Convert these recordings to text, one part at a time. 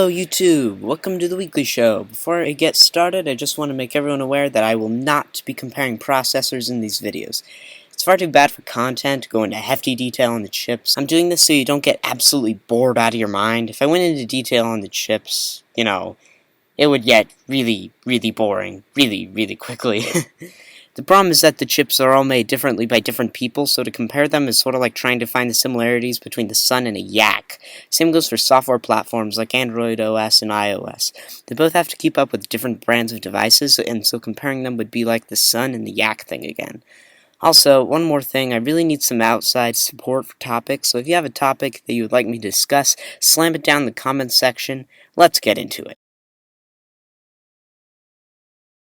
Hello YouTube, welcome to the weekly show. Before I get started, I just want to make everyone aware that I will not be comparing processors in these videos. It's far too bad for content to go into hefty detail on the chips. I'm doing this so you don't get absolutely bored out of your mind. If I went into detail on the chips, it would get really boring really quickly. The problem is that the chips are all made differently by different people, so to compare them is sort of like trying to find the similarities between the sun and a yak. Same goes for software platforms like Android OS and iOS. They both have to keep up with different brands of devices, and so comparing them would be like the sun and the yak thing again. Also, one more thing, I really need some outside support for topics, so if you have a topic that you would like me to discuss, slam it down in the comments section. Let's get into it.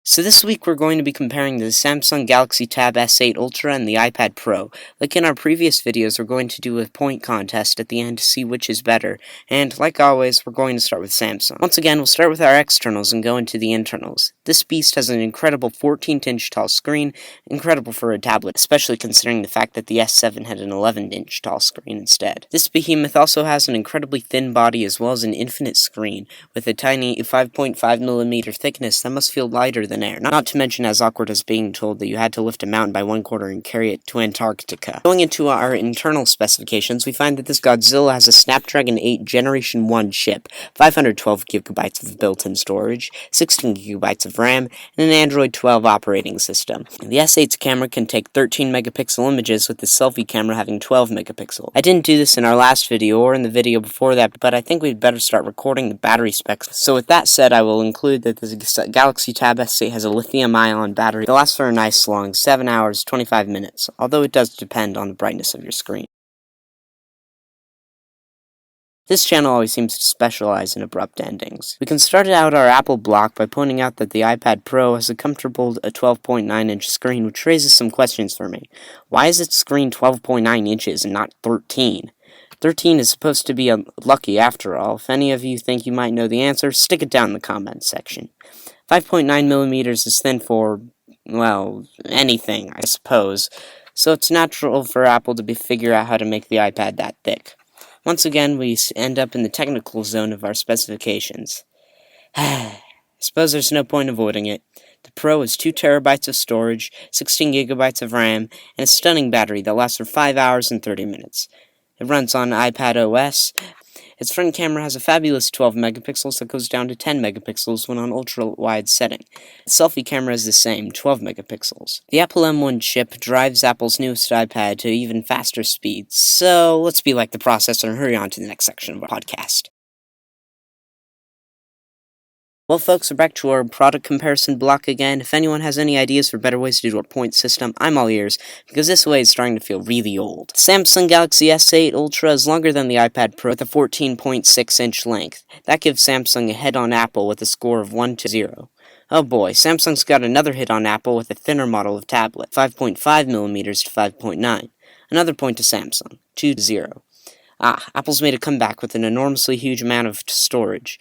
So this week we're going to be comparing the Samsung Galaxy Tab S8 Ultra and the iPad Pro. Like in our previous videos, we're going to do a point contest at the end to see which is better, and like always, we're going to start with Samsung. Once again, we'll start with our externals and go into the internals. This beast has an incredible 14-inch tall screen, incredible for a tablet, especially considering the fact that the S7 had an 11-inch tall screen instead. This behemoth also has an incredibly thin body as well as an infinite screen, with a tiny 5.5mm thickness that must feel lighter than air, not to mention as awkward as being told that you had to lift a mountain by 1/4 and carry it to Antarctica. Going into our internal specifications, we find that this Godzilla has a Snapdragon 8 Generation 1 chip, 512GB of built-in storage, 16GB of RAM, and an Android 12 operating system. The S8's camera can take 13-megapixel images, with the selfie camera having 12 megapixels. I didn't do this in our last video or in the video before that, but I think we'd better start recording the battery specs. So with that said, I will include that the Galaxy Tab S8 has a lithium-ion battery that lasts for a nice long 7 hours, 25 minutes, although it does depend on the brightness of your screen. This channel always seems to specialize in abrupt endings. We can start out our Apple block by pointing out that the iPad Pro has a comfortable 12.9-inch screen, which raises some questions for me. Why is its screen 12.9 inches and not 13? 13 is supposed to be lucky after all. If any of you think you might know the answer, stick it down in the comments section. 5.9mm is thin for, well, anything, I suppose, so it's natural for Apple to figure out how to make the iPad that thick. Once again, we end up in the technical zone of our specifications. I suppose there's no point avoiding it. The Pro has 2TB of storage, 16GB of RAM, and a stunning battery that lasts for 5 hours and 30 minutes. It runs on iPad OS. Its front camera has a fabulous 12 megapixels that goes down to 10 megapixels when on ultra-wide setting. The selfie camera is the same, 12 megapixels. The Apple M1 chip drives Apple's newest iPad to even faster speeds, so let's be like the processor and hurry on to the next section of our podcast. Well folks, we're back to our product comparison block again. If anyone has any ideas for better ways to do our point system, I'm all ears, because this way is starting to feel really old. The Samsung Galaxy S8 Ultra is longer than the iPad Pro with a 14.6-inch length. That gives Samsung a head on Apple with a score of 1-0. Oh boy, Samsung's got another hit on Apple with a thinner model of tablet, 5.5mm to 5.9. Another point to Samsung, 2-0. Apple's made a comeback with an enormously huge amount of storage.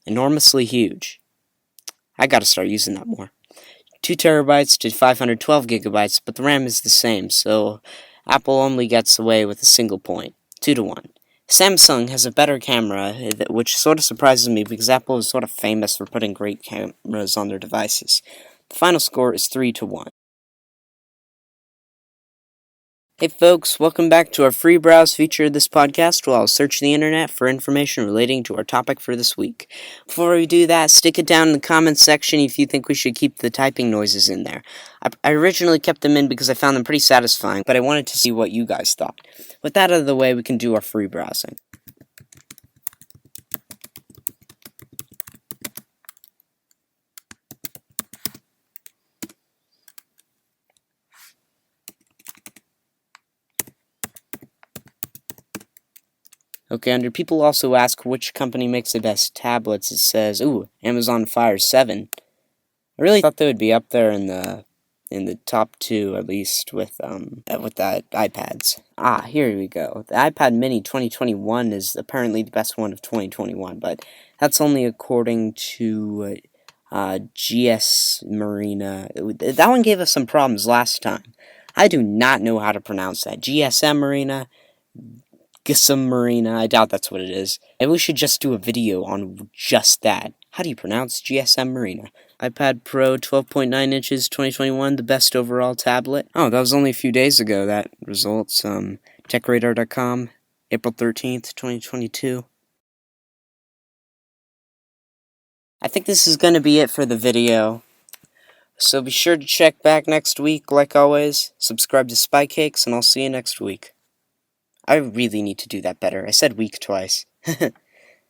Enormously huge. I gotta start using that more. 2TB to 512GB, but the RAM is the same, so Apple only gets away with a single point, 2-1. Samsung has a better camera, which sort of surprises me because Apple is sort of famous for putting great cameras on their devices. The final score is 3-1. Hey folks, welcome back to our free browse feature of this podcast where I'll search the internet for information relating to our topic for this week. Before we do that, stick it down in the comments section if you think we should keep the typing noises in there. I originally kept them in because I found them pretty satisfying, but I wanted to see what you guys thought. With that out of the way, we can do our free browsing. Okay, under people also ask which company makes the best tablets, it says, Amazon Fire 7. I really thought they would be up there in the top 2, at least, with the iPads. Here we go. The iPad Mini 2021 is apparently the best one of 2021, but that's only according to GS Marina. That one gave us some problems last time. I do not know how to pronounce that. GSM Marina. GSM Marina. I doubt that's what it is. Maybe we should just do a video on just that. How do you pronounce GSM Marina? iPad Pro 12.9 inches 2021, the best overall tablet. Oh, that was only a few days ago, that results. TechRadar.com, April 13th, 2022. I think this is going to be it for the video. So be sure to check back next week, like always. Subscribe to Spy Cakes, and I'll see you next week. I really need to do that better. I said week twice.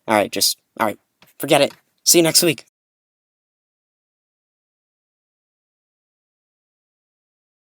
Alright, forget it. See you next week.